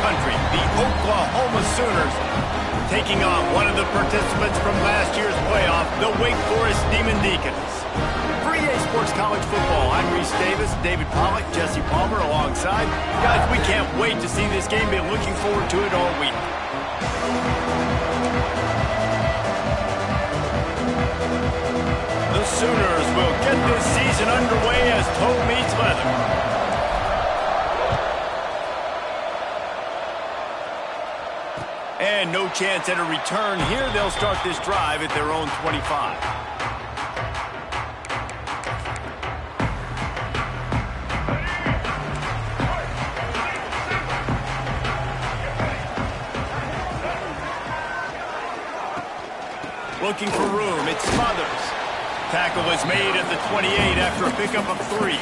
country, the Oklahoma Sooners, taking on one of the participants from last year's playoff, the Wake Forest Demon Deacons. For EA Sports College Football, I'm Reese Davis, David Pollack, Jesse Palmer alongside. Guys, we can't wait to see this game. Been looking forward to it all week. The Sooners will get this season underway as toe meets leather. And no chance at a return here. They'll start this drive at their own 25. Looking for room. It's Smothers. Tackle is made at the 28 after a pickup of 3.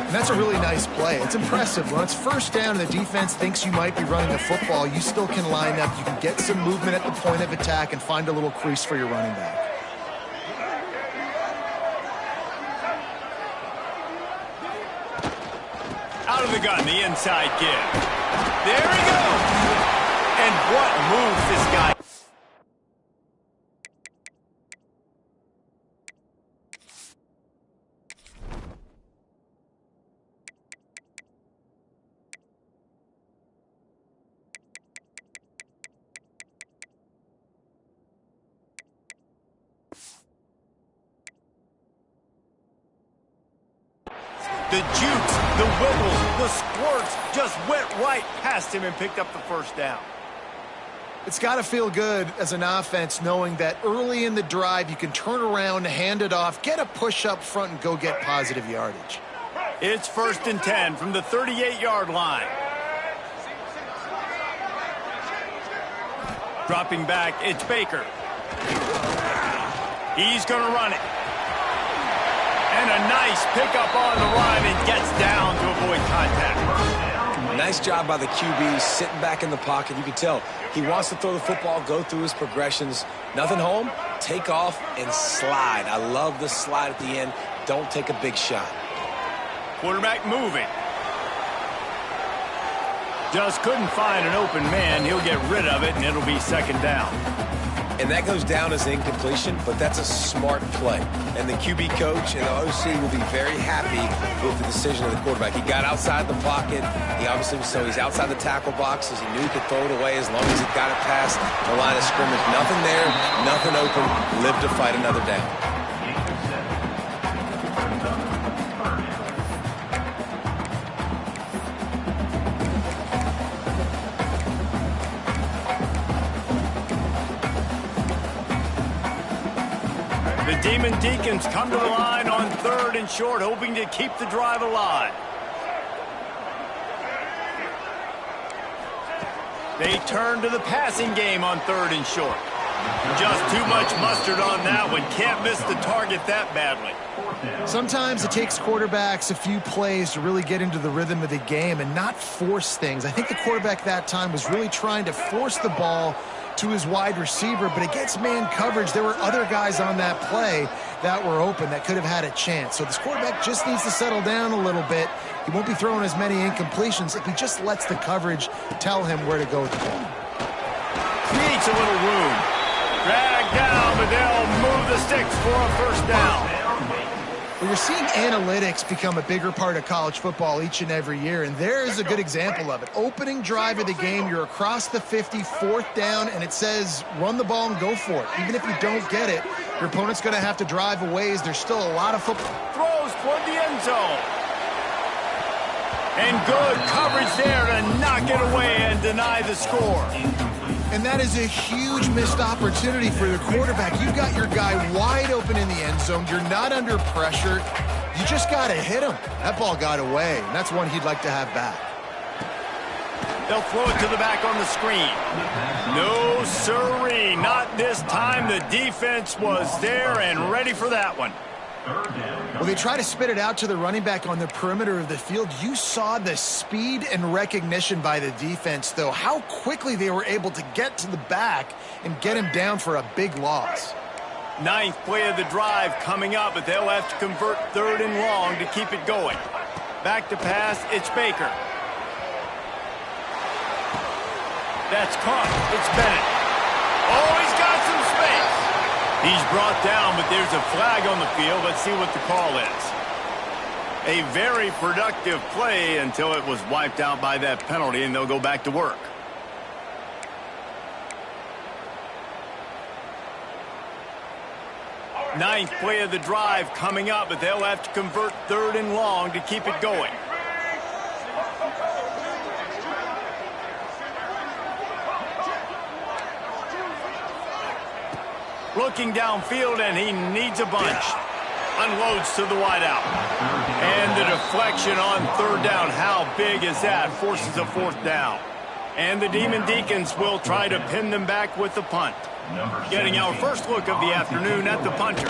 And that's a really nice play. It's impressive. When it's first down and the defense thinks you might be running the football, you still can line up. You can get some movement at the point of attack and find a little crease for your running back. Out of the gun, the inside give. There he goes. And what moves this guy? The jukes, the wiggles, the squirts just went right past him and picked up the first down. It's got to feel good as an offense knowing that early in the drive you can turn around, hand it off, get a push up front, and go get positive yardage. It's 1st and 10 from the 38-yard line. Dropping back, it's Baker. He's going to run it. And a nice pickup on the run and gets down to avoid contact. Nice job by the QB sitting back in the pocket. You can tell he wants to throw the football, go through his progressions. Nothing home, take off and slide. I love the slide at the end. Don't take a big shot. Quarterback moving. Just couldn't find an open man. He'll get rid of it, and it'll be 2nd down. And that goes down as incompletion, but that's a smart play. And the QB coach and the OC will be very happy with the decision of the quarterback. He got outside the pocket. He obviously, so he's outside the tackle boxes. He knew he could throw it away as long as he got it past the line of scrimmage. Nothing there, nothing open. Live to fight another down. The Demon Deacons come to the line on 3rd and short, hoping to keep the drive alive. They turn to the passing game on 3rd and short. Just too much mustard on that one. Can't miss the target that badly. Sometimes it takes quarterbacks a few plays to really get into the rhythm of the game and not force things. I think the quarterback that time was really trying to force the ball to his wide receiver, but against man coverage, there were other guys on that play that were open that could have had a chance. So this quarterback just needs to settle down a little bit. He won't be throwing as many incompletions if he just lets the coverage tell him where to go with the ball. Creates a little room. Drag down, but they'll move the sticks for a 1st down. Well, you're seeing analytics become a bigger part of college football each and every year, and there is a good example of it. Opening drive of the game, you're across the 50, 4th down, and it says run the ball and go for it. Even if you don't get it, your opponent's going to have to drive a ways. There's still a lot of football. Throws toward the end zone. And good coverage there to knock it away and deny the score. And that is a huge missed opportunity for the quarterback. You've got your guy wide open in the end zone. You're not under pressure. You just got to hit him. That ball got away, and that's one he'd like to have back. They'll throw it to the back on the screen. No siree, not this time. The defense was there and ready for that one. Well, they try to spit it out to the running back on the perimeter of the field. You saw the speed and recognition by the defense, though, how quickly they were able to get to the back and get him down for a big loss. 9th play of the drive coming up, but they'll have to convert 3rd and long to keep it going. Back to pass, it's Baker. That's caught. It's Bennett. Oh, he's got some space. He's brought down, but there's a flag on the field. Let's see what the call is. A very productive play until it was wiped out by that penalty, and they'll go back to work. Ninth play of the drive coming up, but they'll have to convert 3rd and long to keep it going. Looking downfield, and he needs a bunch. Unloads to the wideout. And the deflection on 3rd down. How big is that? Forces a 4th down. And the Demon Deacons will try to pin them back with the punt. Getting our first look of the afternoon at the punter.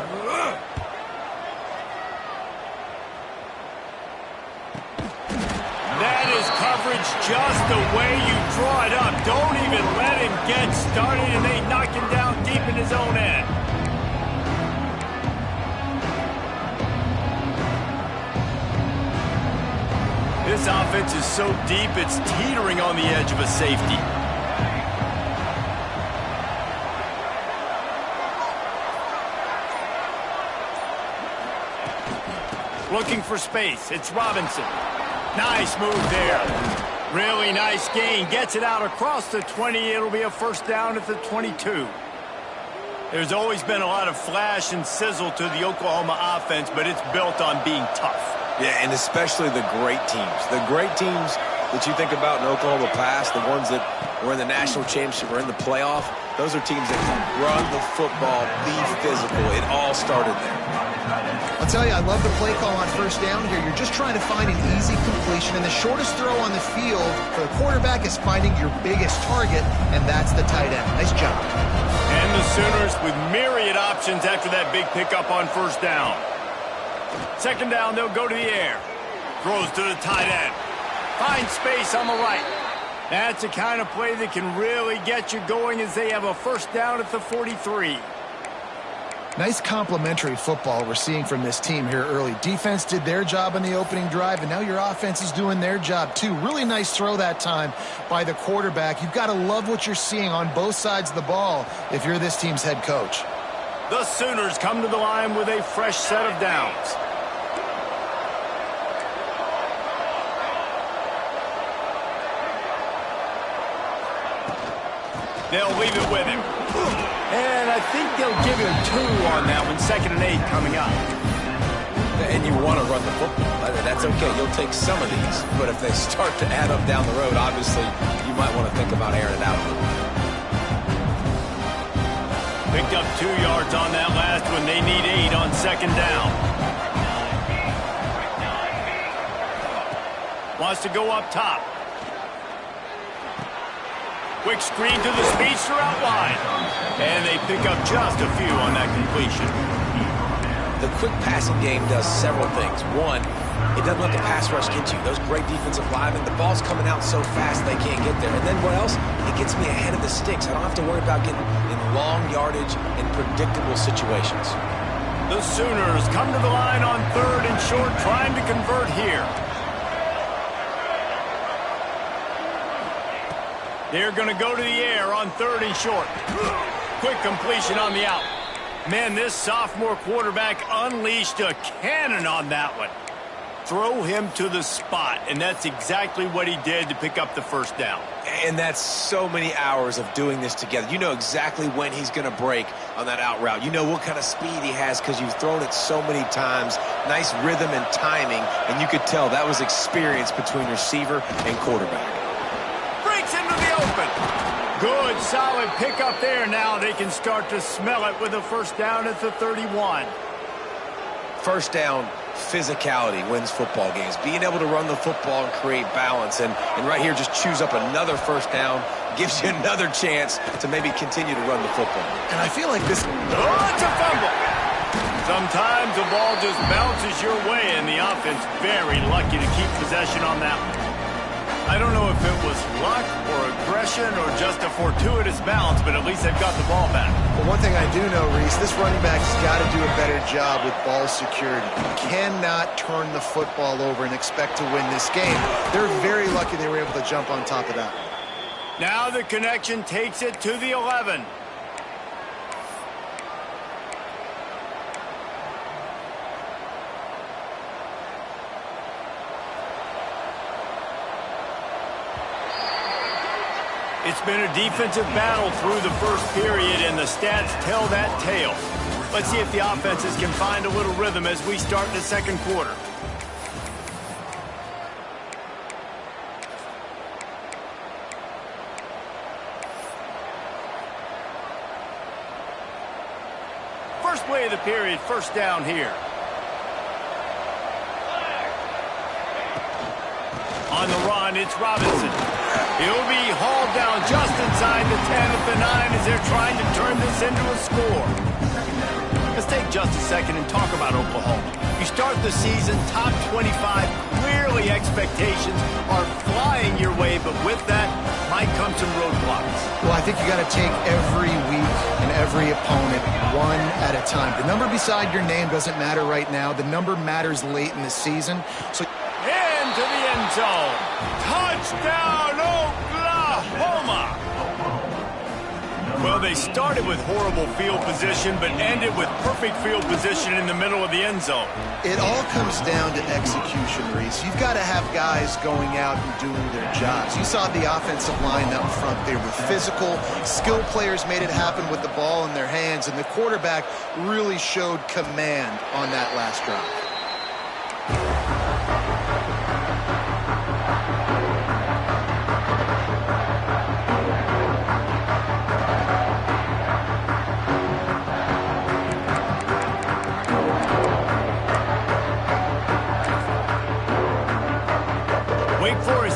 That is coverage just the way you draw it up. Don't even let him get started, and they knock him down deep in his own end. This offense is so deep, it's teetering on the edge of a safety. Looking for space. It's Robinson. Nice move there. Really nice gain. Gets it out across the 20. It'll be a 1st down at the 22. There's always been a lot of flash and sizzle to the Oklahoma offense, but it's built on being tough. Yeah, and especially the great teams. The great teams that you think about in Oklahoma past, the ones that were in the national championship or in the playoff, those are teams that can run the football, be physical. It all started there. I'll tell you, I love the play call on 1st down here. You're just trying to find an easy completion, and the shortest throw on the field for the quarterback is finding your biggest target, and that's the tight end. Nice job. And the Sooners with myriad options after that big pickup on 1st down. 2nd down, they'll go to the air. Throws to the tight end. Finds space on the right. That's the kind of play that can really get you going as they have a 1st down at the 43. Nice complementary football we're seeing from this team here early. Defense did their job in the opening drive, and now your offense is doing their job too. Really nice throw that time by the quarterback. You've got to love what you're seeing on both sides of the ball if you're this team's head coach. The Sooners come to the line with a fresh set of downs. They'll leave it with him. And I think they'll give him 2 on that one. 2nd and 8 coming up. And you want to run the football. That's okay. You'll take some of these. But if they start to add up down the road, obviously, you might want to think about airing it out. Picked up 2 yards on that last one. They need 8 on 2nd down. Wants to go up top. Quick screen to the speedster out wide. And they pick up just a few on that completion. The quick passing game does several things. One, it doesn't let the pass rush get you. Those great defensive linemen, the ball's coming out so fast they can't get there. And then what else? It gets me ahead of the sticks. I don't have to worry about getting in long yardage in predictable situations. The Sooners come to the line on 3rd and short, trying to convert here. They're going to go to the air on 3rd and short. Quick completion on the out. Man, this sophomore quarterback unleashed a cannon on that one. Throw him to the spot, and that's exactly what he did to pick up the 1st down. And that's so many hours of doing this together. You know exactly when he's going to break on that out route. You know what kind of speed he has because you've thrown it so many times. Nice rhythm and timing, and you could tell that was experience between receiver and quarterback. Breaks into the open. Good, solid pickup there. Now they can start to smell it with a 1st down at the 31. 1st down, physicality wins football games. Being able to run the football and create balance. And right here, just choose up another 1st down. Gives you another chance to maybe continue to run the football. And I feel like this... Oh, it's a fumble. Sometimes the ball just bounces your way, and the offense very lucky to keep possession on that one. I don't know if it was luck or aggression or just a fortuitous bounce, but at least they've got the ball back. Well, one thing I do know, Reese, this running back's got to do a better job with ball security. You cannot turn the football over and expect to win this game. They're very lucky they were able to jump on top of that. Now the connection takes it to the 11. It's been a defensive battle through the first period, and the stats tell that tale. Let's see if the offenses can find a little rhythm as we start the second quarter. First play of the period, first down here. On the run, it's Robinson. He'll be hauled down just inside the 10 at the 9 as they're trying to turn this into a score. Let's take just a second and talk about Oklahoma. You start the season top 25. Clearly expectations are flying your way, but with that might come some roadblocks. Well, I think you got to take every week and every opponent one at a time. The number beside your name doesn't matter right now. The number matters late in the season. So into the end zone. Touchdown, Oklahoma! Well, they started with horrible field position, but ended with perfect field position in the middle of the end zone. It all comes down to execution, Reese. You've got to have guys going out and doing their jobs. You saw the offensive line up front. They were physical. Skilled players made it happen with the ball in their hands, and the quarterback really showed command on that last drive.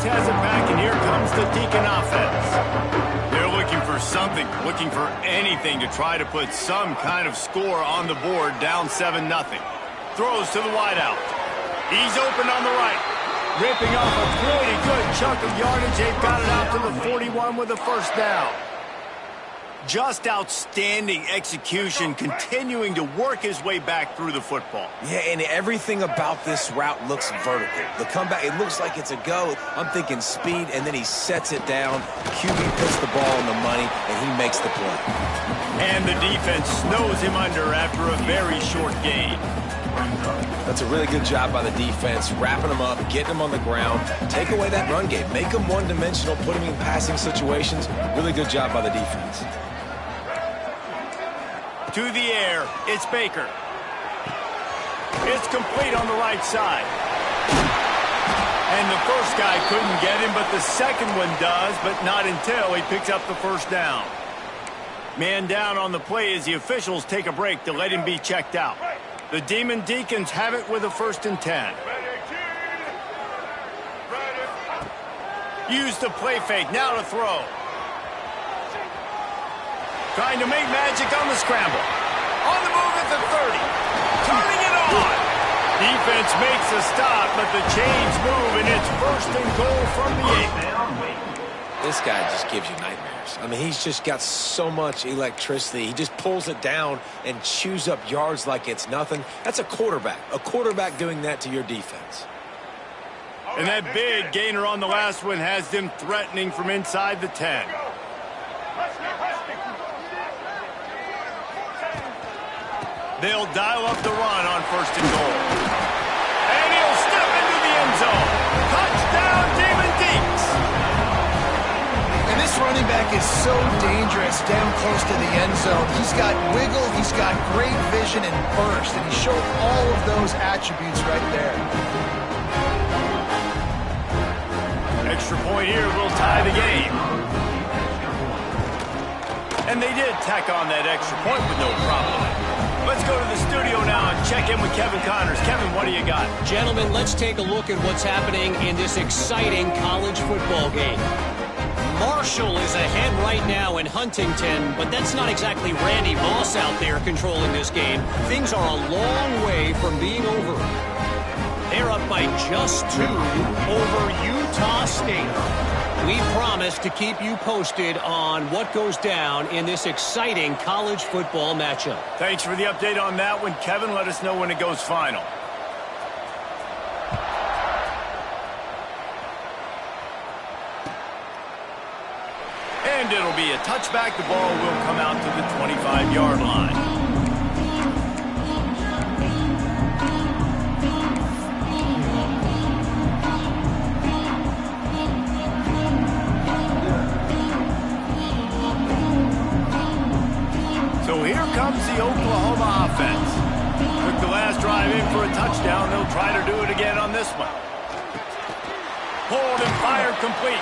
Has it back, and here comes the Deacon offense. They're looking for something, looking for anything to try to put some kind of score on the board, down 7-0. Throws to the wideout. He's open on the right. Ripping off a pretty good chunk of yardage. They've got it out to the 41 with a first down. Just outstanding execution, continuing to work his way back through the football. Yeah, and everything about this route looks vertical. The comeback, it looks like it's a go. I'm thinking speed, and then he sets it down. QB puts the ball on the money, and he makes the play. And the defense snows him under after a very short gain. That's a really good job by the defense, wrapping him up, getting him on the ground, take away that run game, make him one-dimensional, put him in passing situations. Really good job by the defense. To the air, it's Baker. It's complete on the right side. And the first guy couldn't get him, but the second one does, but not until he picks up the first down. Man down on the play as the officials take a break to let him be checked out. The Demon Deacons have it with a 1st and 10. Use the play fake, now to throw. Trying to make magic on the scramble. On the move at the 30. Turning it on. Defense makes a stop, but the chains move, and it's 1st and goal from the 8. This guy just gives you nightmares. I mean, he's just got so much electricity. He just pulls it down and chews up yards like it's nothing. That's a quarterback. A quarterback doing that to your defense. And that big gainer on the last one has them threatening from inside the 10. They'll dial up the run on 1st and goal. And he'll step into the end zone. Touchdown, Demon Deeks. And this running back is so dangerous down close to the end zone. He's got wiggle, he's got great vision and burst, and he showed all of those attributes right there. Extra point here will tie the game. And they did tack on that extra point with no problem. Let's go to the studio now and check in with Kevin Connors. Kevin, what do you got? Gentlemen, let's take a look at what's happening in this exciting college football game. Marshall is ahead right now in Huntington, but that's not exactly Randy Moss out there controlling this game. Things are a long way from being over. They're up by just 2 over Utah State. We promise to keep you posted on what goes down in this exciting college football matchup. Thanks for the update on that one, Kevin. Let us know when it goes final. And it'll be a touchback. The ball will come out to the 25-yard line. So here comes the Oklahoma offense. Took the last drive in for a touchdown. They'll try to do it again on this one. Hold and fire complete.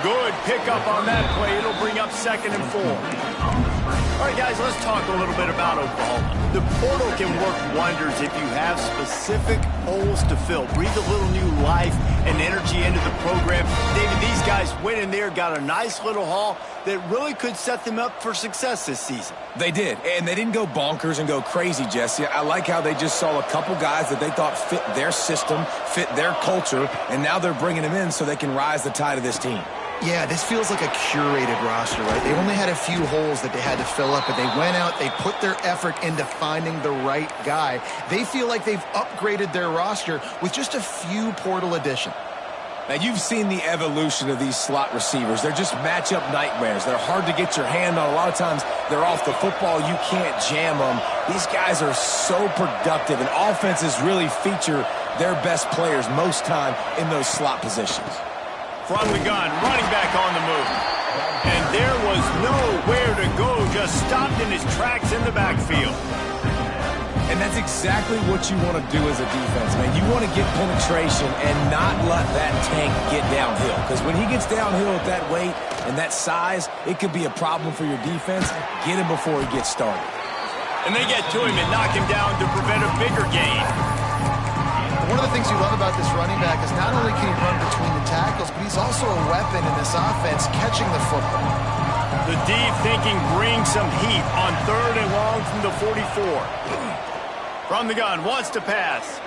Good pickup on that play. It'll bring up 2nd and 4. All right, guys, let's talk a little bit about Oklahoma. The portal can work wonders if you have specific holes to fill. Breathe a little new life and energy into the program. David, these guys went in there, got a nice little haul that really could set them up for success this season. They did, and they didn't go bonkers and go crazy, Jesse. I like how they just saw a couple guys that they thought fit their system, fit their culture, and now they're bringing them in so they can rise the tide of this team. Yeah, this feels like a curated roster, right? They only had a few holes that they had to fill up, but they went out, they put their effort into finding the right guy. They feel like they've upgraded their roster with just a few portal additions. Now, you've seen the evolution of these slot receivers. They're just matchup nightmares. They're hard to get your hand on. A lot of times, they're off the football. You can't jam them. These guys are so productive, and offenses really feature their best players most time in those slot positions. From the gun, running back on the move. And there was nowhere to go, just stopped in his tracks in the backfield. And that's exactly what you want to do as a defense, man. You want to get penetration and not let that tank get downhill. Because when he gets downhill at that weight and that size, it could be a problem for your defense. Get him before he gets started. And they get to him and knock him down to prevent a bigger gain. One of the things you love about this running back is not only can he run between the tackles, but he's also a weapon in this offense catching the football. The deep thinking brings some heat on 3rd and long from the 44. From the gun, wants to pass.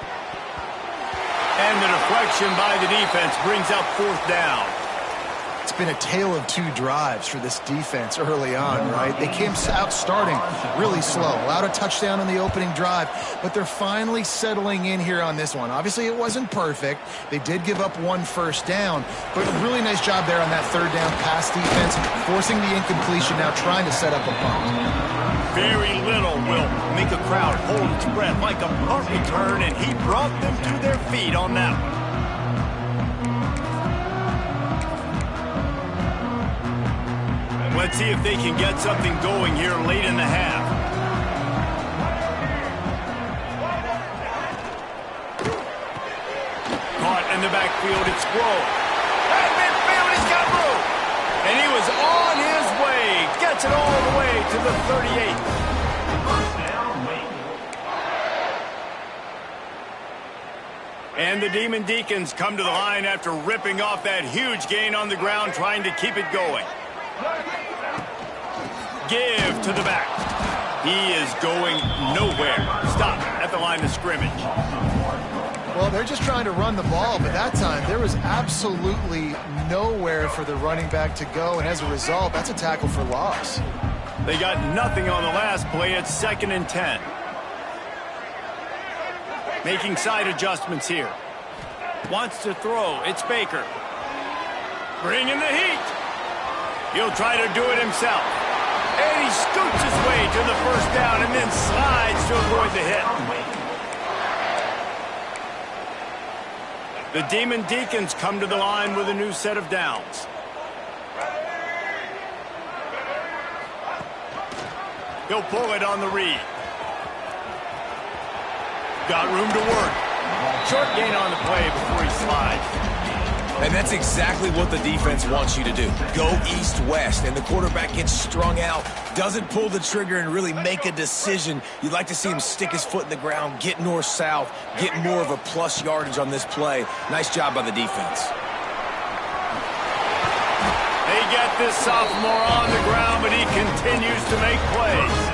And the deflection by the defense brings up 4th down. It's been a tale of 2 drives for this defense early on, right? They came out starting really slow, allowed a touchdown on the opening drive, but they're finally settling in here on this one. Obviously, it wasn't perfect. They did give up 1 first down, but a really nice job there on that 3rd down pass defense, forcing the incompletion, now trying to set up a punt. Very little will make a crowd hold its breath like a punt return, and he brought them to their feet on that one. Let's see if they can get something going here late in the half. Caught in the backfield, it's Rowe. At midfield, he's got room. And he was on his way. Gets it all the way to the 38. And the Demon Deacons come to the line after ripping off that huge gain on the ground, trying to keep it going. Give to the back. He is going nowhere. Stop at the line of scrimmage. Well, they're just trying to run the ball, but that time there was absolutely nowhere for the running back to go, and as a result, that's a tackle for loss. They got nothing on the last play. It's 2nd and 10. Making side adjustments here. Wants to throw. It's Baker. Bringing the heat. He'll try to do it himself. And he scoots his way to the 1st down and then slides to avoid the hit. The Demon Deacons come to the line with a new set of downs. He'll pull it on the read. Got room to work. Short gain on the play before he slides. And that's exactly what the defense wants you to do. Go east-west, and the quarterback gets strung out, doesn't pull the trigger and really make a decision. You'd like to see him stick his foot in the ground, get north-south, get more of a plus yardage on this play. Nice job by the defense. They get this sophomore on the ground, but he continues to make plays.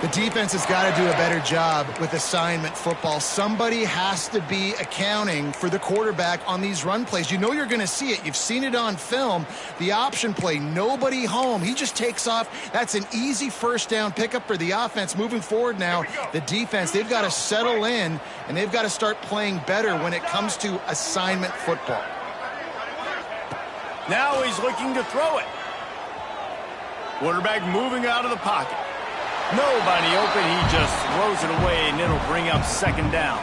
The defense has got to do a better job with assignment football. Somebody has to be accounting for the quarterback on these run plays. You know you're going to see it. You've seen it on film. The option play, nobody home. He just takes off. That's an easy 1st down pickup for the offense. Moving forward now, the defense, they've got to settle in, and they've got to start playing better when it comes to assignment football. Now he's looking to throw it. Quarterback moving out of the pocket. Nobody open. He just throws it away, and it'll bring up second down.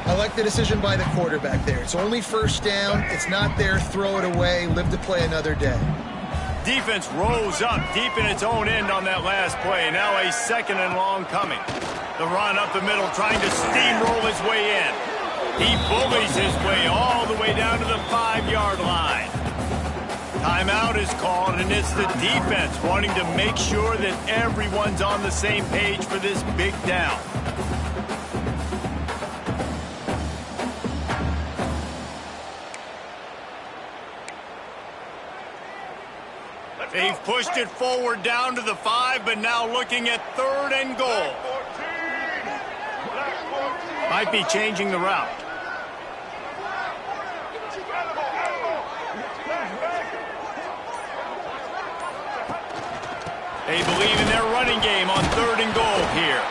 I like the decision by the quarterback there. It's only first down. It's not there. Throw it away. Live to play another day. Defense rose up deep in its own end on that last play. Now a second and long coming. The run up the middle, trying to steamroll his way in. He bullies his way all the way down to the 5-yard line. Timeout is called, and it's the defense wanting to make sure that everyone's on the same page for this big down. They've pushed it forward down to the 5, but now looking at 3rd and goal. Might be changing the route. They believe in their running game on 3rd and goal here.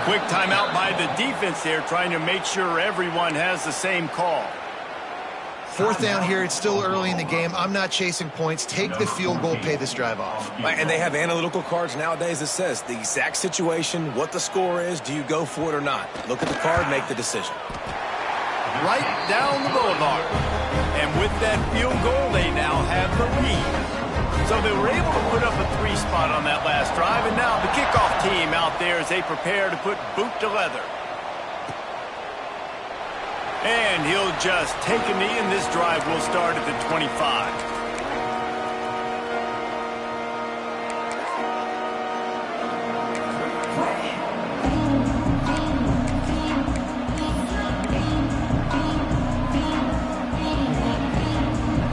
Quick timeout by the defense there, trying to make sure everyone has the same call. 4th down here. It's still early in the game. I'm not chasing points. Take the field goal, pay this drive off. And they have analytical cards nowadays that says the exact situation, what the score is, do you go for it or not? Look at the card, make the decision. Right down the boulevard. And with that field goal, they now have the lead. So they were able to put up a 3 spot on that last drive, and now the kickoff team out there as they prepare to put boot to leather. And he'll just take a knee, and this drive will start at the 25.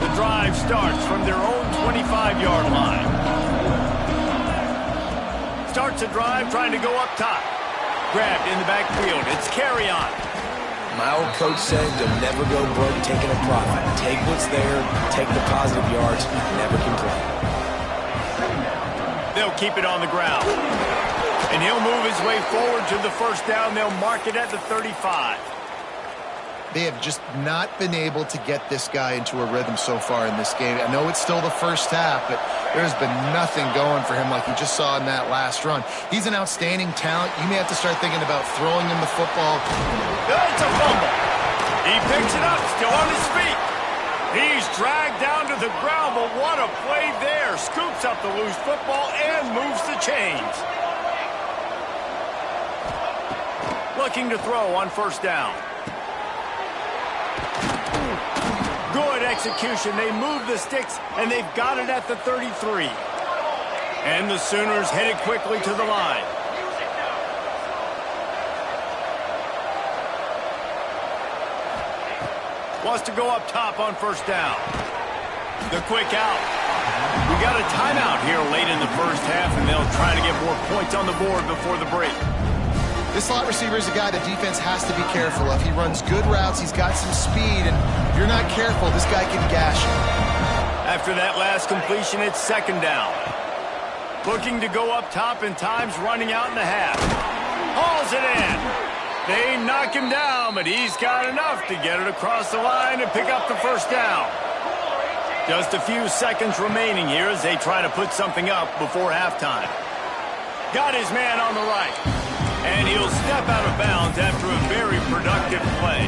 The drive starts from their own 25-yard line. Starts a drive trying to go up top. Grabbed in the backfield. It's carry on. My old coach said you'll never go broke taking a profit. Take what's there, take the positive yards, never complain. They'll keep it on the ground. And he'll move his way forward to the first down. They'll mark it at the 35. They have just not been able to get this guy into a rhythm so far in this game. I know it's still the first half, but there's been nothing going for him like you just saw in that last run. He's an outstanding talent. You may have to start thinking about throwing him the football. It's a fumble. He picks it up, still on his feet. He's dragged down to the ground, but what a play there. Scoops up the loose football and moves the chains. Looking to throw on first down. Good execution. They move the sticks, and they've got it at the 33. And the Sooners headed quickly to the line. Wants to go up top on first down. The quick out. We got a timeout here late in the first half, and they'll try to get more points on the board before the break. This slot receiver is a guy the defense has to be careful of. He runs good routes. He's got some speed, and if you're not careful, this guy can gash you. After that last completion, it's second down. Looking to go up top, and time's running out in the half. Hauls it in. They knock him down, but he's got enough to get it across the line and pick up the first down. Just a few seconds remaining here as they try to put something up before halftime. Got his man on the right. And he'll step out of bounds after a very productive play.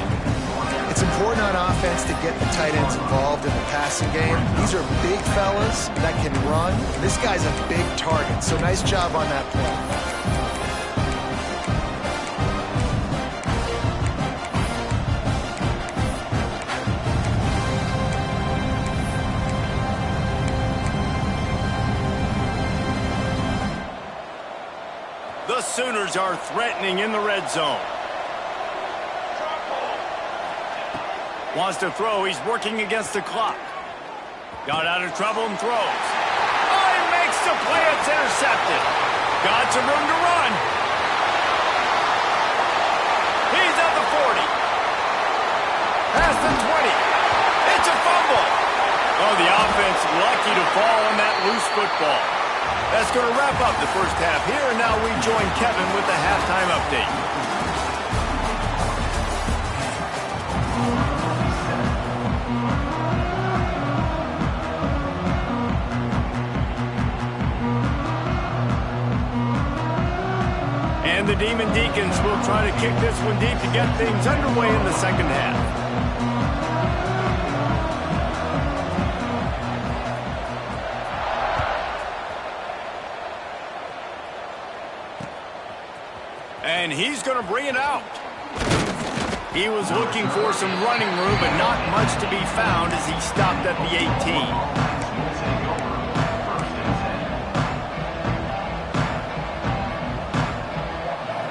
It's important on offense to get the tight ends involved in the passing game. These are big fellas that can run. This guy's a big target, so nice job on that play. The Sooners are threatening in the red zone. Wants to throw. He's working against the clock. Got out of trouble and throws. Oh, he makes the play. It's intercepted. Got some room to run. He's at the 40. Past the 20. It's a fumble. Oh, the offense lucky to fall on that loose football. That's going to wrap up the first half here, and now we join Kevin with the halftime update. And the Demon Deacons will try to kick this one deep to get things underway in the second half. And he's going to bring it out. He was looking for some running room, but not much to be found as he stopped at the 18.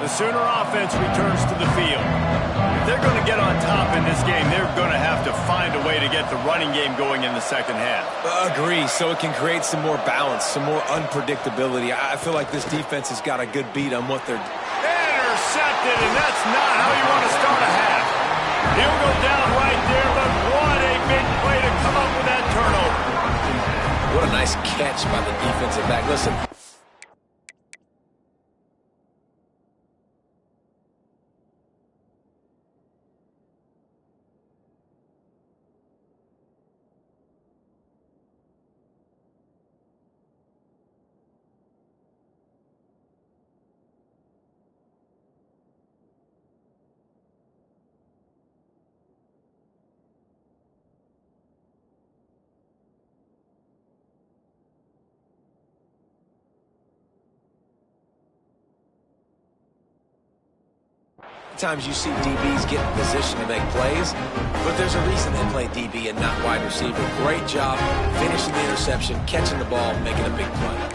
The Sooner offense returns to the field. If they're going to get on top in this game, they're going to have to find a way to get the running game going in the second half. Agree, so it can create some more balance, some more unpredictability. I feel like this defense has got a good beat on what they're... Intercepted, and that's not how you want to start a half. He'll go down right there, but what a big play to come up with that turnover. What a nice catch by the defensive back. Listen. Times you see DBs get in position to make plays, but there's a reason they play DB and not wide receiver. Great job finishing the interception, catching the ball, making a big play.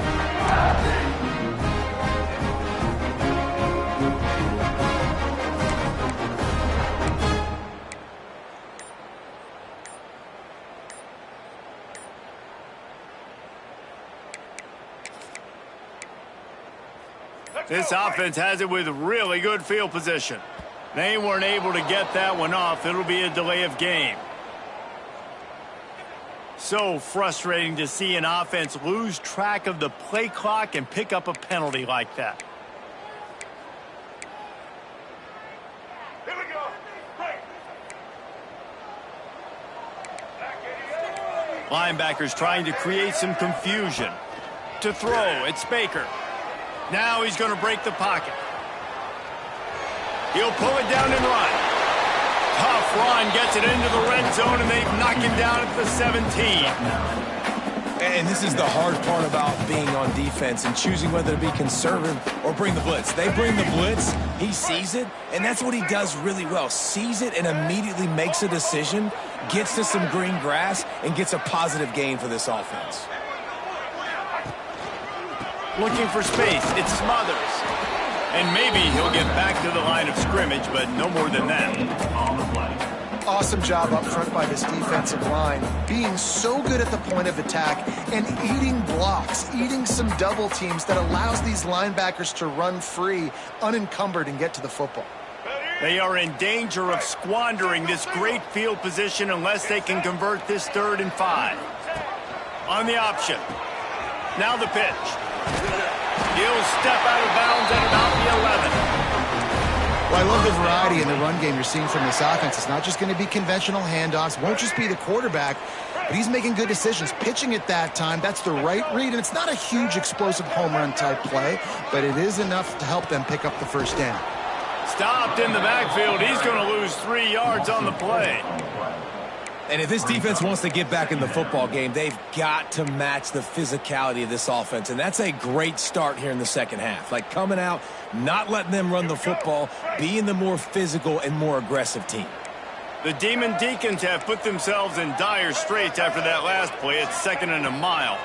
This offense has it with really good field position. They weren't able to get that one off. It'll be a delay of game. So frustrating to see an offense lose track of the play clock and pick up a penalty like that. Here we go. Break. Linebackers trying to create some confusion. To throw, it's Baker. Now he's going to break the pocket. He'll pull it down and run. Tough run, gets it into the red zone, and they've knocked him down at the 17. And this is the hard part about being on defense and choosing whether to be conservative or bring the blitz. They bring the blitz, he sees it, and that's what he does really well. Sees it and immediately makes a decision, gets to some green grass, and gets a positive gain for this offense. Looking for space, it's Smothers. And maybe he'll get back to the line of scrimmage, but no more than that. Awesome job up front by this defensive line, being so good at the point of attack and eating blocks, eating some double teams that allows these linebackers to run free, unencumbered, and get to the football. They are in danger of squandering this great field position unless they can convert this 3rd and 5. On the option. Now the pitch. He'll step out of bounds at about the 11. Well, I love the variety in the run game you're seeing from this offense. It's not just going to be conventional handoffs. Won't just be the quarterback, but he's making good decisions. Pitching at that time, that's the right read, and it's not a huge explosive home run type play, but it is enough to help them pick up the first down. Stopped in the backfield. He's going to lose 3 yards on the play. And if this defense wants to get back in the football game, they've got to match the physicality of this offense. And that's a great start here in the second half. Like coming out, not letting them run the football, being the more physical and more aggressive team. The Demon Deacons have put themselves in dire straits after that last play. It's 2nd and a mile.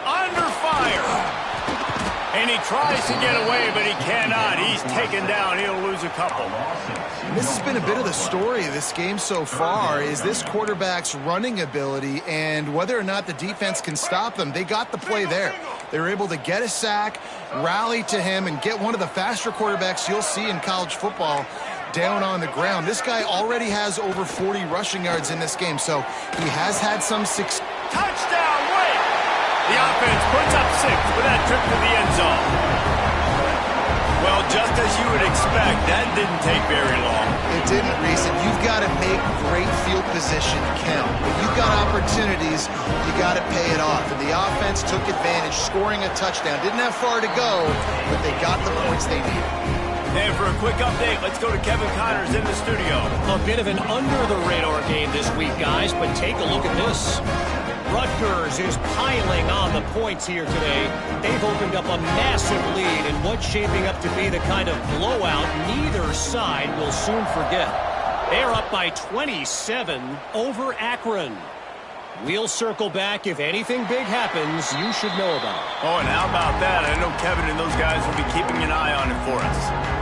Under fire. And he tries to get away, but he cannot. He's taken down. He'll lose a couple. This has been a bit of the story of this game so far, is this quarterback's running ability and whether or not the defense can stop them. They got the play there. They were able to get a sack, rally to him, and get one of the faster quarterbacks you'll see in college football down on the ground. This guy already has over 40 rushing yards in this game, so he has had some success. Touchdown, Wake! The offense puts up 6 with that trip to the end zone. Well, just as you would expect, that didn't take very long. It didn't, Reese, and you've got to make great field position count. When you've got opportunities, you got to pay it off. And the offense took advantage, scoring a touchdown. Didn't have far to go, but they got the points they needed. And for a quick update, let's go to Kevin Connors in the studio. A bit of an under-the-radar game this week, guys, but take a look at this. Rutgers is piling on the points here today. They've opened up a massive lead in what's shaping up to be the kind of blowout neither side will soon forget. They're up by 27 over Akron. We'll circle back. If anything big happens, you should know about it. Oh, and how about that? I know Kevin and those guys will be keeping an eye on it for us.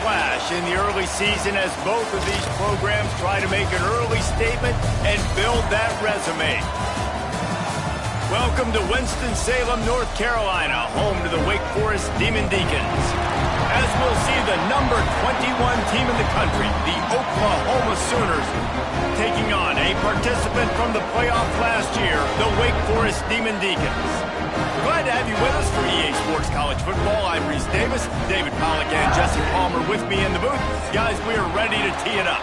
clash in the early season as both of these programs try to make an early statement and build that resume. Welcome to Winston-Salem, North Carolina, home to the Wake Forest Demon Deacons. As we'll see the number 21 team in the country, the Oklahoma Sooners, taking on a participant from the playoff last year, the Wake Forest Demon Deacons. Glad to have you with us for EA Sports College Football. I'm Reese Davis, David Pollack and Jesse Palmer with me in the booth. Guys, we are ready to tee it up.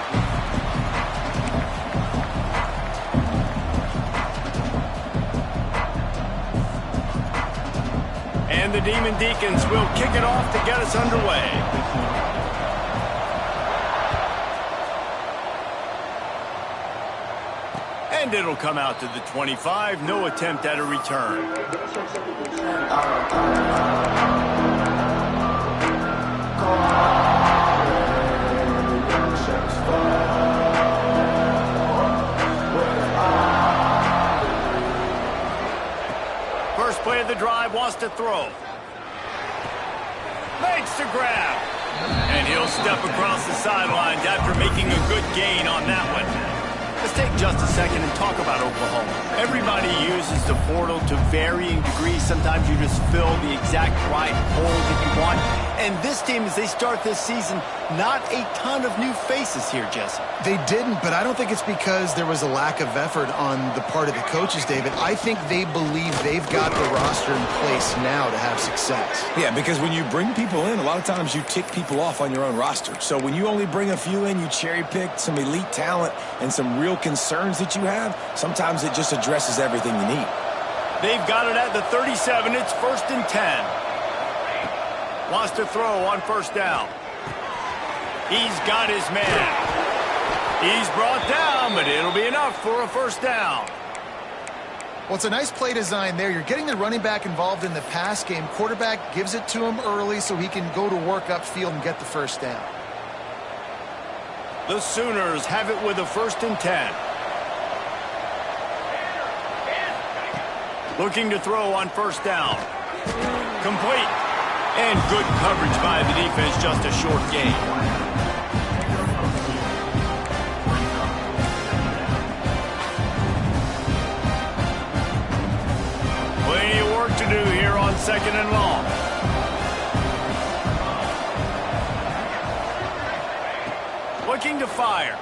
And the Demon Deacons will kick it off to get us underway. And it'll come out to the 25. No attempt at a return. First play of the drive, wants to throw. Makes the grab. And he'll step across the sidelines after making a good gain on that one. Let's take just a second and talk about Oklahoma. Everybody uses the portal to varying degrees. Sometimes you just fill the exact right hole that you want. And this team, as they start this season, not a ton of new faces here, Jesse. They didn't, but I don't think it's because there was a lack of effort on the part of the coaches, David. I think they believe they've got the roster in place now to have success. Yeah, because when you bring people in, a lot of times you tick people off on your own roster. So when you only bring a few in, you cherry-pick some elite talent and some real concerns that you have, sometimes it just addresses everything you need. They've got it at the 37. It's 1st and 10. Wants to throw on first down. He's got his man. He's brought down, but it'll be enough for a first down. Well, it's a nice play design there. You're getting the running back involved in the pass game. Quarterback gives it to him early so he can go to work upfield and get the first down. The Sooners have it with a 1st and 10. Looking to throw on first down. Complete. And good coverage by the defense, just a short gain. Plenty of work to do here on 2nd and long. Looking to fire.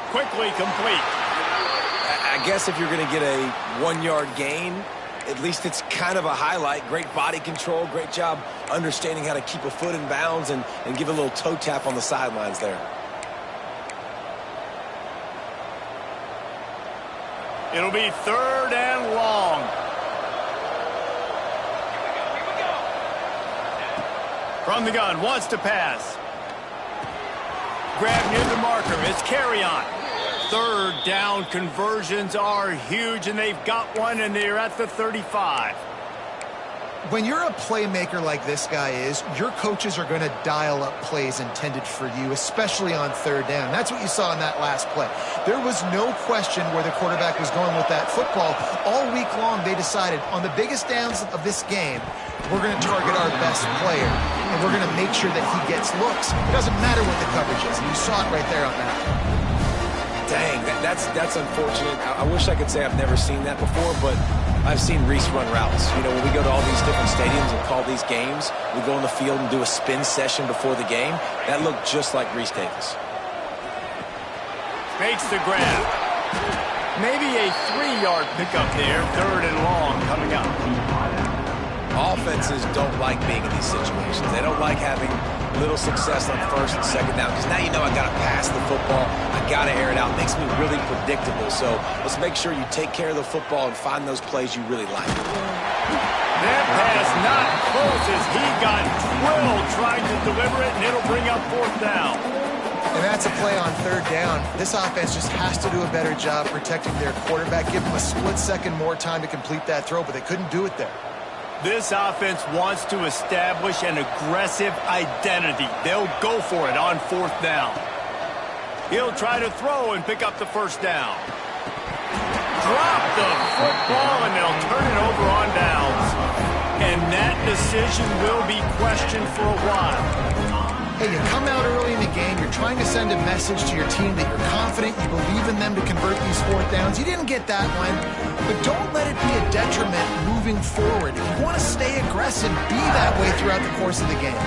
Quickly complete. I guess if you're going to get a 1-yard gain, at least it's kind of a highlight. Great body control, great job understanding how to keep a foot in bounds and give a little toe tap on the sidelines there. It'll be 3rd and long. From the gun, wants to pass. Grab near the marker, it's carry on. 3rd down conversions are huge, and they've got one, and they're at the 35. When you're a playmaker like this guy is, your coaches are going to dial up plays intended for you, especially on 3rd down. That's what you saw in that last play. There was no question where the quarterback was going with that football. All week long, they decided on the biggest downs of this game, we're going to target our best player, and we're going to make sure that he gets looks. It doesn't matter what the coverage is, and you saw it right there on that. Dang, that's unfortunate. I wish I could say I've never seen that before, but I've seen Reese run routes. You know, when we go to all these different stadiums and call these games, we go on the field and do a spin session before the game. That looked just like Reese Davis. Makes the grab. Maybe a 3-yard pickup there. 3rd and long coming up. Offenses don't like being in these situations. They don't like having little success on 1st and 2nd down, because now you know I got to pass the football. I got to air it out. It makes me really predictable. So let's make sure you take care of the football and find those plays you really like. That pass not close as he got drilled trying to deliver it, and it'll bring up 4th down. And that's a play on 3rd down. This offense just has to do a better job protecting their quarterback. Give them a split second more time to complete that throw, but they couldn't do it there. This offense wants to establish an aggressive identity. They'll go for it on 4th down. He'll try to throw and pick up the 1st down. Drop the football, and they'll turn it over on downs. And that decision will be questioned for a while. Hey, you come out early in the game, you're trying to send a message to your team that you're confident, you believe in them to convert these fourth downs. You didn't get that one, but don't let it be a detriment moving forward. If you want to stay aggressive, be that way throughout the course of the game.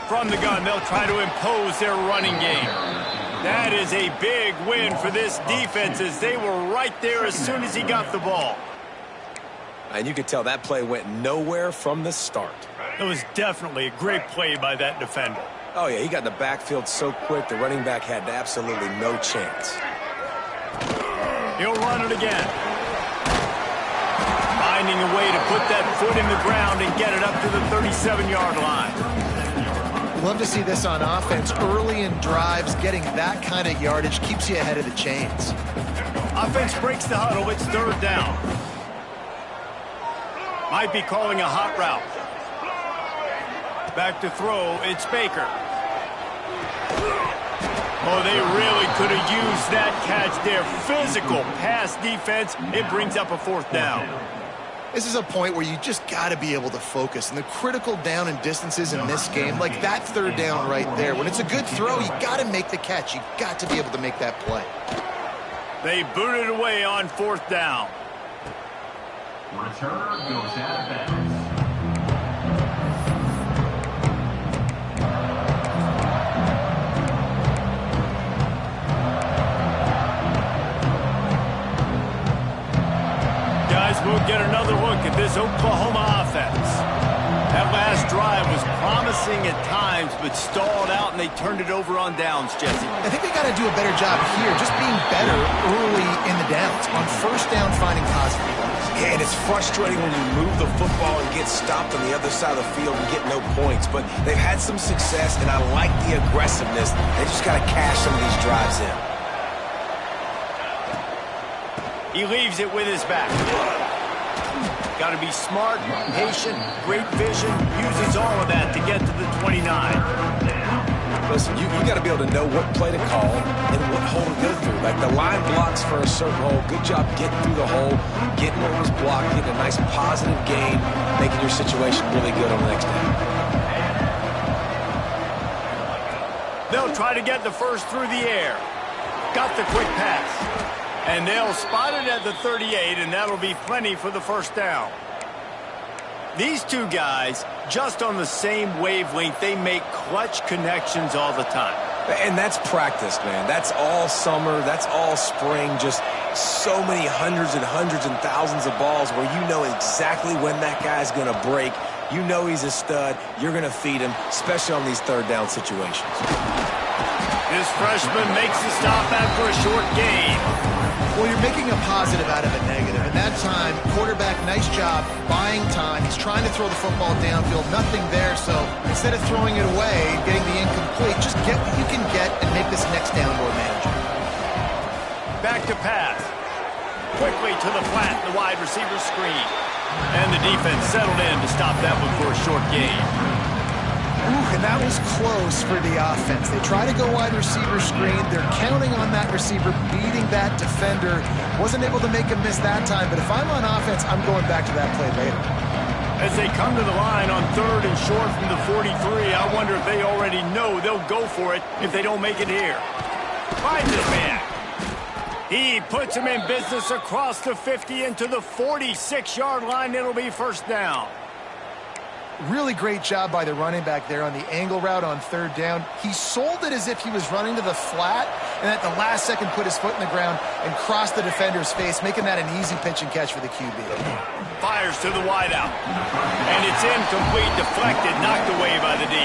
From the gun, they'll try to impose their running game. That is a big win for this defense as they were right there as soon as he got the ball. And you could tell that play went nowhere from the start. It was definitely a great play by that defender. Oh, yeah, he got in the backfield so quick, the running back had absolutely no chance. He'll run it again. Finding a way to put that foot in the ground and get it up to the 37-yard line. Love to see this on offense. Early in drives, getting that kind of yardage keeps you ahead of the chains. Offense breaks the huddle. It's third down. Might be calling a hot route. Back to throw. It's Baker. Oh, they really could have used that catch there. Physical pass defense. It brings up a fourth down. This is a point where you just got to be able to focus. And the critical down and distances in this game, like that third down right there, when it's a good throw, you got to make the catch. You got to be able to make that play. They booted away on fourth down. Returner goes out of bounds. We'll get another look at this Oklahoma offense. That last drive was promising at times, but stalled out, and they turned it over on downs, Jesse. I think they got to do a better job here, just being better early in the downs. On first down, finding positive plays. Yeah, and it's frustrating when you move the football and get stopped on the other side of the field and get no points. But they've had some success, and I like the aggressiveness. They just got to cash some of these drives in. He leaves it with his back. Got to be smart, patient, great vision, uses all of that to get to the 29. Listen, you got to be able to know what play to call and what hole to go through. Like the line blocks for a certain hole. Good job getting through the hole, getting what was blocked, getting a nice positive gain, making your situation really good on the next down. They'll try to get the first through the air. Got the quick pass. And they'll spot it at the 38, and that'll be plenty for the first down. These two guys, just on the same wavelength, they make clutch connections all the time. And that's practice, man. That's all summer. That's all spring. Just so many hundreds and thousands of balls where you know exactly when that guy's going to break. You know he's a stud. You're going to feed him, especially on these third down situations. This freshman makes the stop after a short gain. Well, you're making a positive out of a negative. And that time, quarterback, nice job, buying time. He's trying to throw the football downfield. Nothing there, so instead of throwing it away, getting the incomplete, just get what you can get and make this next down more manageable. Back to pass. Quickly to the flat, the wide receiver screen. And the defense settled in to stop that one for a short gain. Ooh, and that was close for the offense. They try to go wide receiver screen. They're counting on that receiver beating that defender. Wasn't able to make him miss that time, but if I'm on offense, I'm going back to that play later. As they come to the line on third and short from the 43, I wonder if they already know they'll go for it if they don't make it here. Find this man. He puts him in business across the 50 into the 46-yard line. It'll be first down. Really great job by the running back there on the angle route on third down. He sold it as if he was running to the flat, and at the last second put his foot in the ground and crossed the defender's face, making that an easy pitch and catch for the QB. Fires to the wideout. And it's incomplete, deflected, knocked away by the D.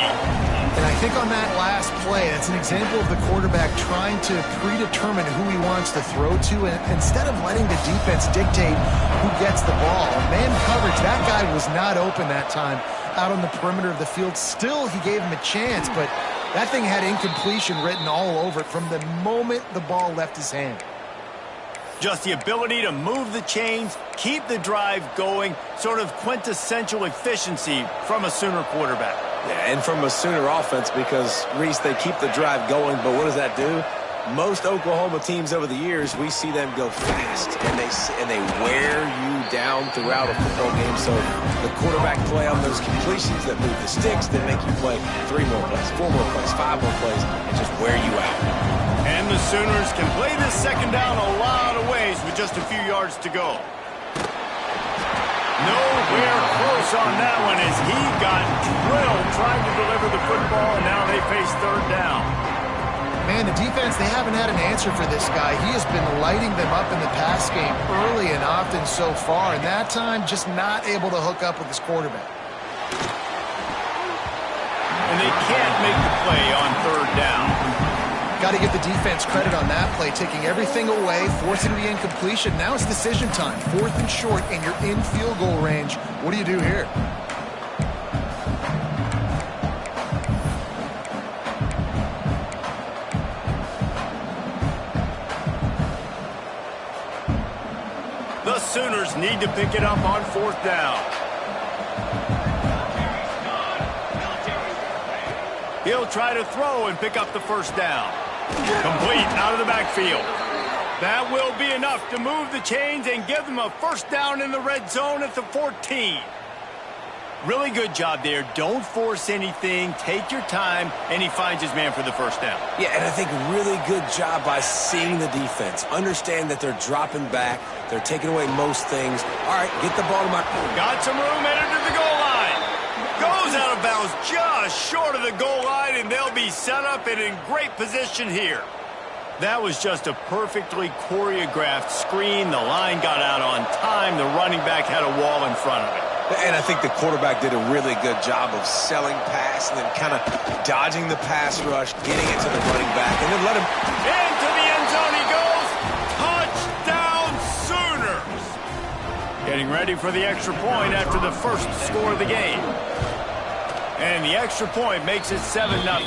And I think on that last play, that's an example of the quarterback trying to predetermine who he wants to throw to, and instead of letting the defense dictate who gets the ball. Man coverage, that guy was not open that time out on the perimeter of the field. Still, he gave him a chance, but that thing had incompletion written all over it from the moment the ball left his hand. Just the ability to move the chains, keep the drive going, sort of quintessential efficiency from a Sooner quarterback. Yeah, and from a Sooner offense because, Reese, they keep the drive going, but what does that do? Most Oklahoma teams over the years, we see them go fast, and they wear you down throughout a football game. So the quarterback play on those completions that move the sticks, that make you play 3 more plays, 4 more plays, 5 more plays, and just wear you out. And the Sooners can play this second down a lot of ways with just a few yards to go. Nowhere close on that one as he got drilled trying to deliver the football, and now they face third down. Man, the defense, they haven't had an answer for this guy. He has been lighting them up in the pass game early and often so far, and that time just not able to hook up with his quarterback. And they can't make the play on third down. Got to give the defense credit on that play, taking everything away, forcing the incompletion. Now it's decision time. 4th and short, and you're in field goal range. What do you do here? The Sooners need to pick it up on 4th down. He'll try to throw and pick up the first down. Complete out of the backfield. That will be enough to move the chains and give them a first down in the red zone at the 14. Really good job there. Don't force anything. Take your time, and he finds his man for the first down. Yeah, and I think really good job by seeing the defense. Understand that they're dropping back. They're taking away most things. All right, get the ball to my... Got some room, headed to the goal line. Goes out of bounds just short of the goal line, and they'll be set up and in great position here. That was just a perfectly choreographed screen. The line got out on time. The running back had a wall in front of it. And I think the quarterback did a really good job of selling pass and then kind of dodging the pass rush, getting it to the running back, and then let him... Into the end zone he goes. Touchdown Sooners. Getting ready for the extra point after the first score of the game. And the extra point makes it 7-0. That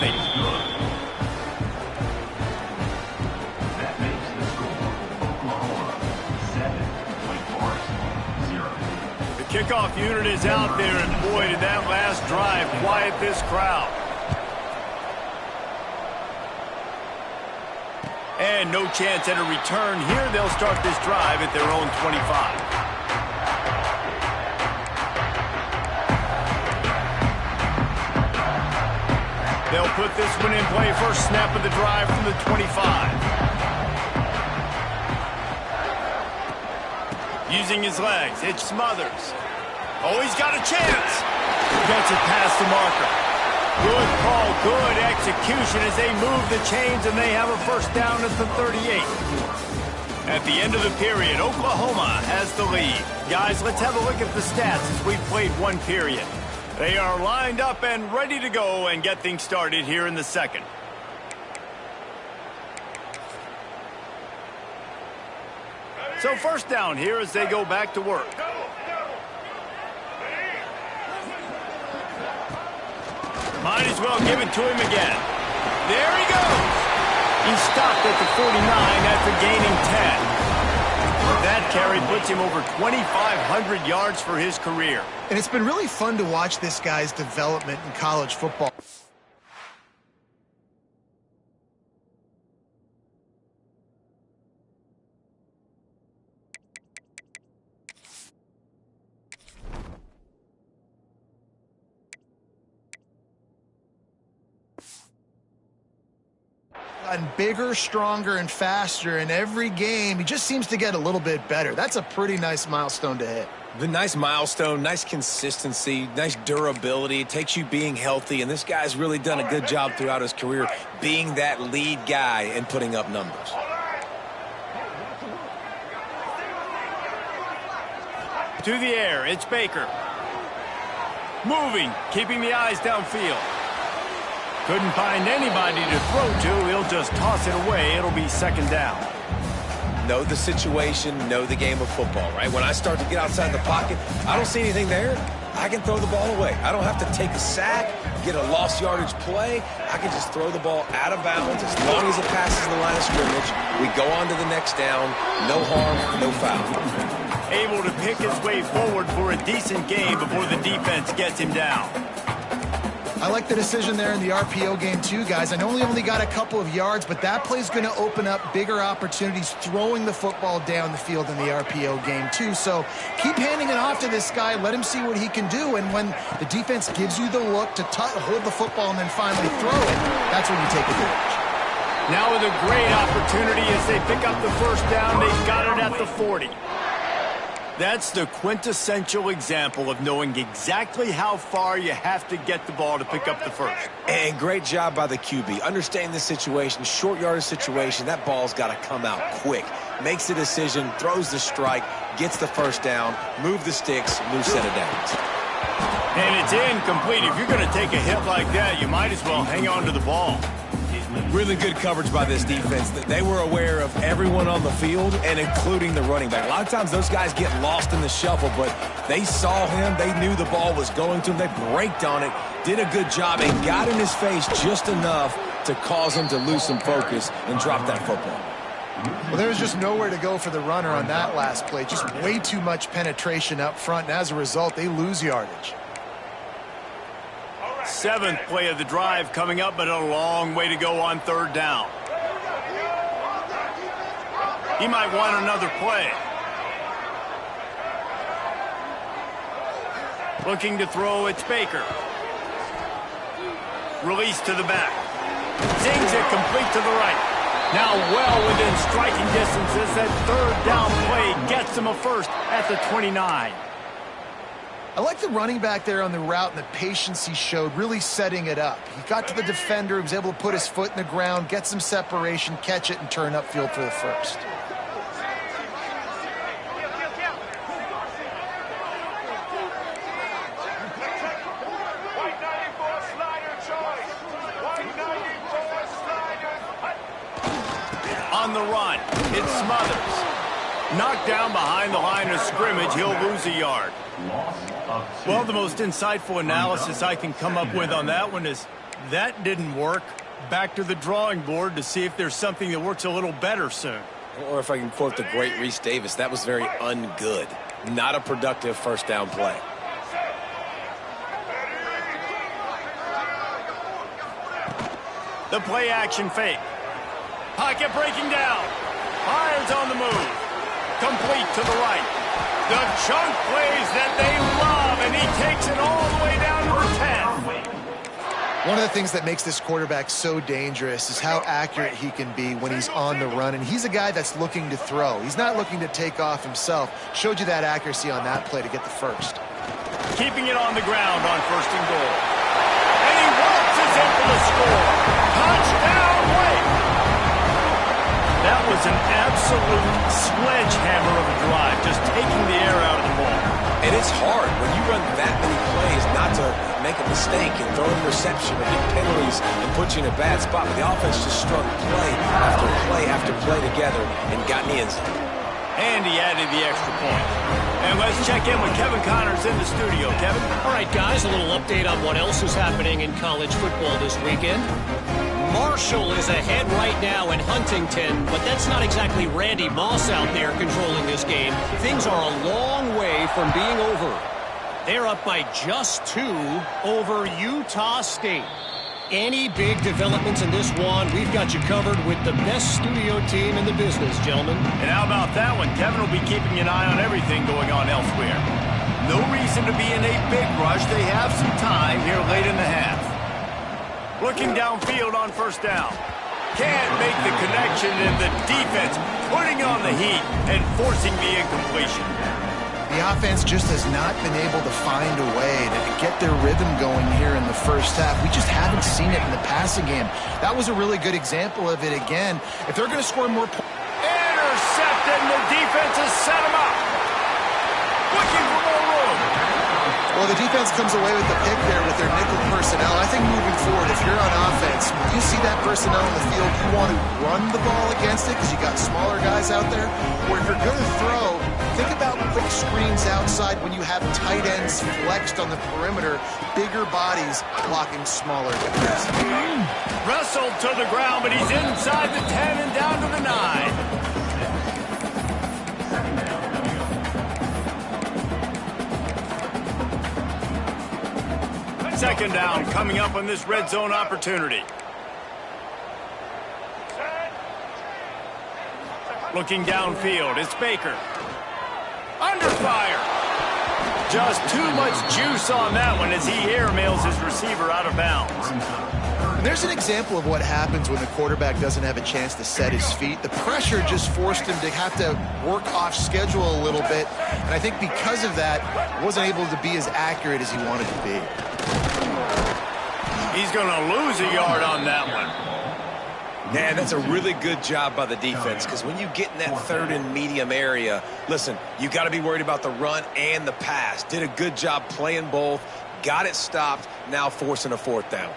makes the score Oklahoma 7 point force 0. Kickoff unit is out there, and boy, did that last drive quiet this crowd. And no chance at a return here. They'll start this drive at their own 25. They'll put this one in play. First snap of the drive from the 25. Using his legs, it smothers. Oh, he's got a chance. Gets it past the marker. Good call, good execution as they move the chains, and they have a first down at the 38. At the end of the period, Oklahoma has the lead. Guys, let's have a look at the stats as we've played one period. They are lined up and ready to go and get things started here in the second. So first down here as they go back to work. Might as well give it to him again. There he goes. He stopped at the 49 after gaining 10. That carry puts him over 2,500 yards for his career. And it's been really fun to watch this guy's development in college football. Gotten bigger, stronger, and faster in every game. He just seems to get a little bit better. That's a pretty nice milestone to hit. The nice milestone, nice consistency, nice durability. It takes you being healthy, and this guy's really done a good job throughout his career being that lead guy and putting up numbers. To the air, it's Baker. Moving, keeping the eyes downfield. Couldn't find anybody to throw to. He'll just toss it away. It'll be second down. Know the situation, know the game of football, right? When I start to get outside the pocket, I don't see anything there. I can throw the ball away. I don't have to take a sack, get a lost yardage play. I can just throw the ball out of bounds as long as it passes the line of scrimmage. We go on to the next down. No harm, no foul. Able to pick his way forward for a decent game before the defense gets him down. I like the decision there in the RPO game too, guys. I know he only got a couple of yards, but that play's going to open up bigger opportunities throwing the football down the field in the RPO game too. So keep handing it off to this guy. Let him see what he can do. And when the defense gives you the look to hold the football and then finally throw it, that's when you take advantage. Now with a great opportunity as they pick up the first down, they've got it at the 40. That's the quintessential example of knowing exactly how far you have to get the ball to pick up the first. And great job by the QB. Understanding the situation, short yardage situation, that ball's got to come out quick. Makes the decision, throws the strike, gets the first down, move the sticks, new set of downs. And it's incomplete. If you're going to take a hit like that, you might as well hang on to the ball. Really good coverage by this defense. They were aware of everyone on the field and including the running back. A lot of times those guys get lost in the shuffle, but they saw him. They knew the ball was going to him. They braked on it, did a good job, and got in his face just enough to cause him to lose some focus and drop that football. Well, there was just nowhere to go for the runner on that last play. Just way too much penetration up front, and as a result, they lose yardage. Seventh play of the drive coming up, but a long way to go on third down. He might want another play. Looking to throw, it's Baker. Release to the back. Zings it complete to the right. Now well within striking distance as that third down play gets him a first at the 29. I like the running back there on the route and the patience he showed, really setting it up. He got to the defender, he was able to put his foot in the ground, get some separation, catch it, and turn upfield for the first. On the run, it's Smothers. Knocked down behind the line of scrimmage, he'll lose a yard. Well, the most insightful analysis I can come up with on that one is that didn't work. Back to the drawing board to see if there's something that works a little better soon. Or if I can quote the great Reese Davis, that was very ungood. Not a productive first down play. The play action fake. Pocket breaking down. Irons on the move. Complete to the right. The chunk plays that they love, and he takes it all the way down to the 10. One of the things that makes this quarterback so dangerous is how accurate he can be when he's on the run, and he's a guy that's looking to throw. He's not looking to take off himself. Showed you that accuracy on that play to get the first. Keeping it on the ground on first and goal. And he waltzes in for the score. Touchdown, Wake! That was an absolute sledgehammer of a drive, just taking the air out of the ball. And it's hard when you run that many plays not to make a mistake and throw an interception or get penalties and put you in a bad spot. But the offense just strung play after play after play together and got in the end zone. And he added the extra point. And let's check in with Kevin Connors in the studio. Kevin? All right, guys, a little update on what else is happening in college football this weekend. Marshall is ahead right now in Huntington, but that's not exactly Randy Moss out there controlling this game. Things are a long way from being over. They're up by just 2 over Utah State. Any big developments in this one, we've got you covered with the best studio team in the business, gentlemen. And how about that one? Kevin will be keeping an eye on everything going on elsewhere. No reason to be in a big rush. They have some time here late in the half. Looking downfield on first down. Can't make the connection, and the defense putting on the heat and forcing the incompletion. The offense just has not been able to find a way to get their rhythm going here in the first half. We just haven't seen it in the passing game. That was a really good example of it again. If they're going to score more points. Intercepted, and the defense has set him up. Looking for more room. Well, the defense comes away with the pick there with their nickel personnel. I think moving forward, if you're on offense, when you see that personnel in the field, you want to run the ball against it because you got smaller guys out there. Or if you're going to throw, think about quick screens outside when you have tight ends flexed on the perimeter, bigger bodies blocking smaller guys. Wrestled to the ground, but he's inside the 10 and down to the 9. Second down coming up on this red zone opportunity. Looking downfield, it's Baker. Under fire. Just too much juice on that one as he airmails his receiver out of bounds. And there's an example of what happens when the quarterback doesn't have a chance to set his feet. The pressure just forced him to have to work off schedule a little bit. And I think because of that, wasn't able to be as accurate as he wanted to be. He's going to lose a yard on that one. Yeah, that's a really good job by the defense, because when you get in that third and medium area, listen, you got to be worried about the run and the pass. Did a good job playing both, got it stopped, now forcing a fourth down.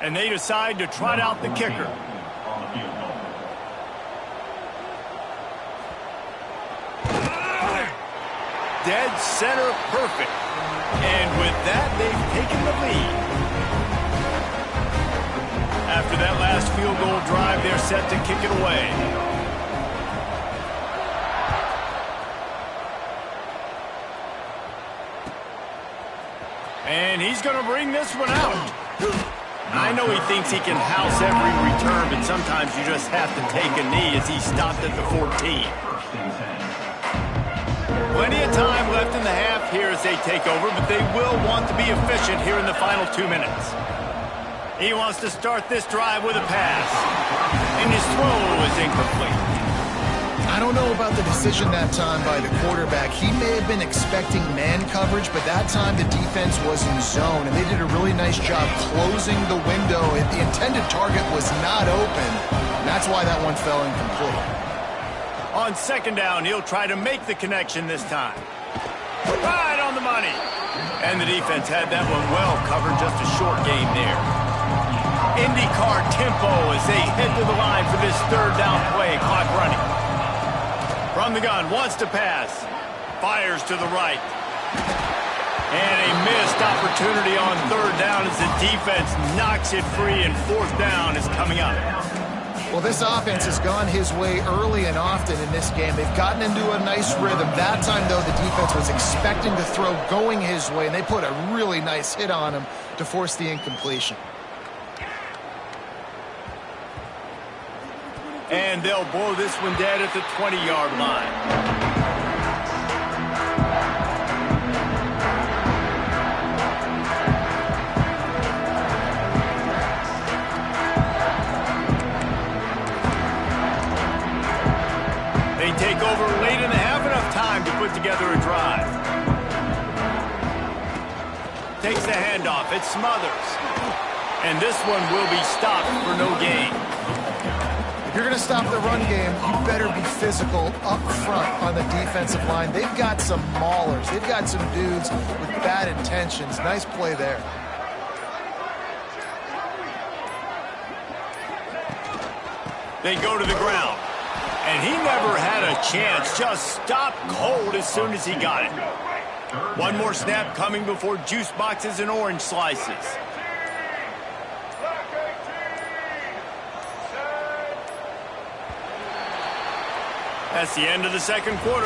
And they decide to trot out the kicker. Dead center perfect. And with that, they've taken the lead. After that last field goal drive, they're set to kick it away. And he's going to bring this one out. I know he thinks he can house every return, but sometimes you just have to take a knee as he stopped at the 14. Plenty of time left in the half here as they take over, but they will want to be efficient here in the final 2 minutes. He wants to start this drive with a pass. And his throw is incomplete. I don't know about the decision that time by the quarterback. He may have been expecting man coverage, but that time the defense was in zone, and they did a really nice job closing the window. The intended target was not open, and that's why that one fell incomplete. On second down, he'll try to make the connection this time. Right on the money. And the defense had that one well covered, just a short game there. IndyCar tempo as they head to the line for this third down play. Clock running. From the gun, wants to pass. Fires to the right. And a missed opportunity on third down as the defense knocks it free, and fourth down is coming up. Well, this offense has gone his way early and often in this game. They've gotten into a nice rhythm. That time, though, the defense was expecting to throw going his way, and they put a really nice hit on him to force the incompletion. And they'll blow this one dead at the 20-yard line. They take over late in the half, enough time to put together a drive. Takes the handoff, it Smothers. And this one will be stopped for no gain. If you're going to stop the run game, you better be physical up front on the defensive line. They've got some maulers. They've got some dudes with bad intentions. Nice play there. They go to the ground. And he never had a chance. Just stopped cold as soon as he got it. One more snap coming before juice boxes and orange slices. That's the end of the second quarter.